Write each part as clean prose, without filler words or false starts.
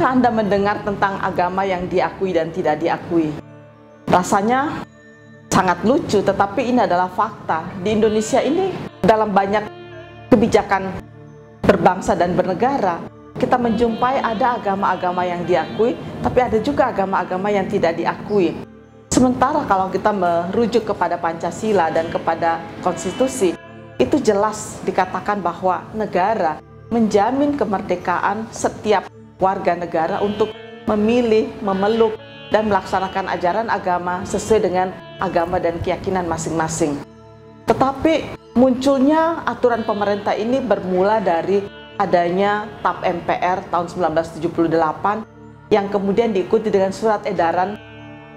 Pernahkah Anda mendengar tentang agama yang diakui dan tidak diakui? Rasanya sangat lucu, tetapi ini adalah fakta. Di Indonesia ini, dalam banyak kebijakan berbangsa dan bernegara, kita menjumpai ada agama-agama yang diakui, tapi ada juga agama-agama yang tidak diakui. Sementara kalau kita merujuk kepada Pancasila dan kepada konstitusi, itu jelas dikatakan bahwa negara menjamin kemerdekaan setiap warga negara untuk memilih, memeluk, dan melaksanakan ajaran agama sesuai dengan agama dan keyakinan masing-masing. Tetapi munculnya aturan pemerintah ini bermula dari adanya TAP MPR tahun 1978 yang kemudian diikuti dengan surat edaran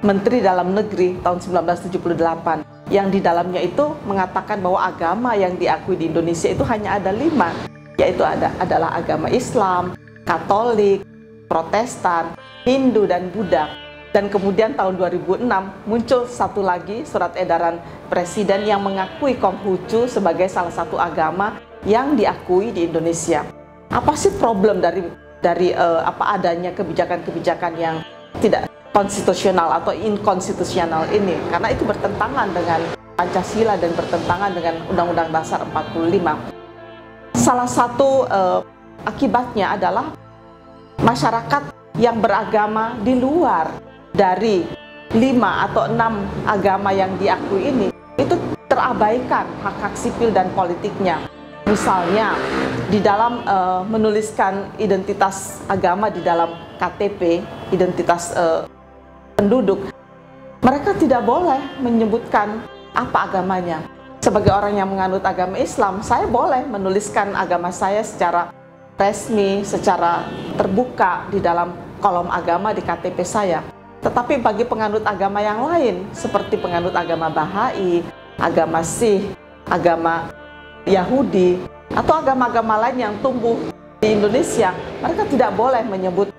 Menteri Dalam Negeri tahun 1978 yang di dalamnya itu mengatakan bahwa agama yang diakui di Indonesia itu hanya ada 5, yaitu adalah agama Islam, Katolik, Protestan, Hindu, dan Buddha. Dan kemudian tahun 2006 muncul satu lagi surat edaran Presiden yang mengakui Konghucu sebagai salah satu agama yang diakui di Indonesia. Apa sih problem dari apa adanya kebijakan-kebijakan yang tidak konstitusional atau inkonstitusional ini? Karena itu bertentangan dengan Pancasila dan bertentangan dengan Undang-Undang Dasar 45. Salah satu akibatnya adalah masyarakat yang beragama di luar dari 5 atau 6 agama yang diakui ini, itu terabaikan hak-hak sipil dan politiknya. Misalnya, di dalam menuliskan identitas agama di dalam KTP, identitas penduduk, mereka tidak boleh menyebutkan apa agamanya. Sebagai orang yang menganut agama Islam, saya boleh menuliskan agama saya secara resmi, secara terbuka di dalam kolom agama di KTP saya. Tetapi bagi penganut agama yang lain, seperti penganut agama Bahai, agama Sikh, agama Yahudi, atau agama-agama lain yang tumbuh di Indonesia, mereka tidak boleh menyebut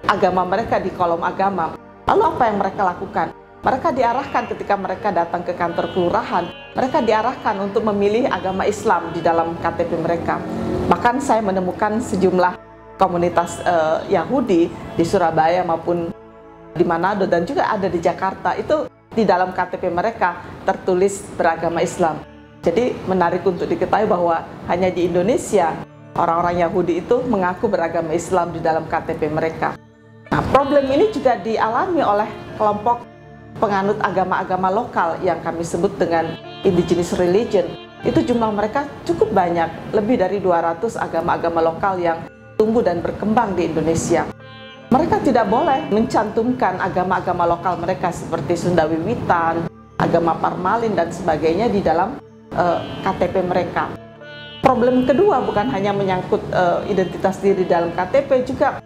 agama mereka di kolom agama. Lalu apa yang mereka lakukan? Mereka diarahkan ketika mereka datang ke kantor kelurahan, mereka diarahkan untuk memilih agama Islam di dalam KTP mereka. Bahkan saya menemukan sejumlah komunitas Yahudi di Surabaya maupun di Manado dan juga ada di Jakarta, itu di dalam KTP mereka tertulis beragama Islam. Jadi menarik untuk diketahui bahwa hanya di Indonesia orang-orang Yahudi itu mengaku beragama Islam di dalam KTP mereka. Nah, problem ini juga dialami oleh kelompok penganut agama-agama lokal yang kami sebut dengan indigenous religion. Itu jumlah mereka cukup banyak, lebih dari 200 agama-agama lokal yang tumbuh dan berkembang di Indonesia. Mereka tidak boleh mencantumkan agama-agama lokal mereka seperti Sunda Wiwitan, agama Parmalin, dan sebagainya di dalam KTP mereka. Problem kedua bukan hanya menyangkut identitas diri dalam KTP, juga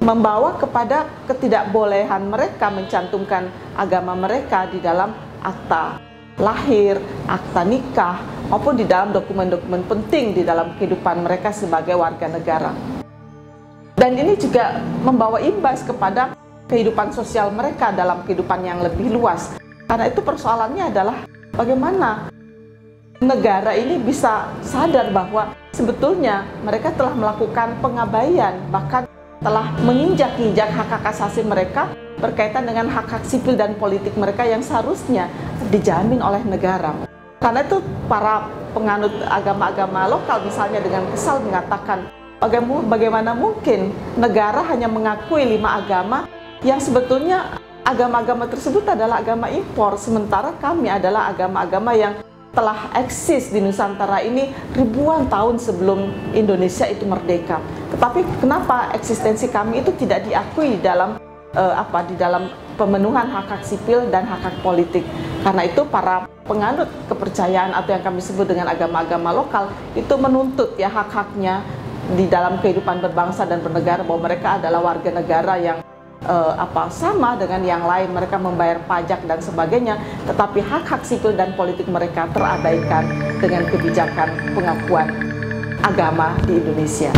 membawa kepada ketidakbolehan mereka mencantumkan agama mereka di dalam akta lahir, akta nikah, maupun di dalam dokumen-dokumen penting di dalam kehidupan mereka sebagai warga negara. Dan ini juga membawa imbas kepada kehidupan sosial mereka dalam kehidupan yang lebih luas. Karena itu persoalannya adalah bagaimana negara ini bisa sadar bahwa sebetulnya mereka telah melakukan pengabaian, bahkan telah menginjak-injak hak-hak asasi mereka berkaitan dengan hak-hak sipil dan politik mereka yang seharusnya dijamin oleh negara. Karena itu para penganut agama-agama lokal misalnya dengan kesal mengatakan, bagaimana mungkin negara hanya mengakui 5 agama yang sebetulnya agama-agama tersebut adalah agama impor, sementara kami adalah agama-agama yang telah eksis di Nusantara ini ribuan tahun sebelum Indonesia itu merdeka. Tetapi kenapa eksistensi kami itu tidak diakui dalam di dalam pemenuhan hak-hak sipil dan hak-hak politik? Karena itu para penganut kepercayaan atau yang kami sebut dengan agama-agama lokal itu menuntut ya hak-haknya di dalam kehidupan berbangsa dan bernegara, bahwa mereka adalah warga negara yang sama dengan yang lain, mereka membayar pajak dan sebagainya, tetapi hak-hak sipil dan politik mereka terabaikan dengan kebijakan pengakuan agama di Indonesia.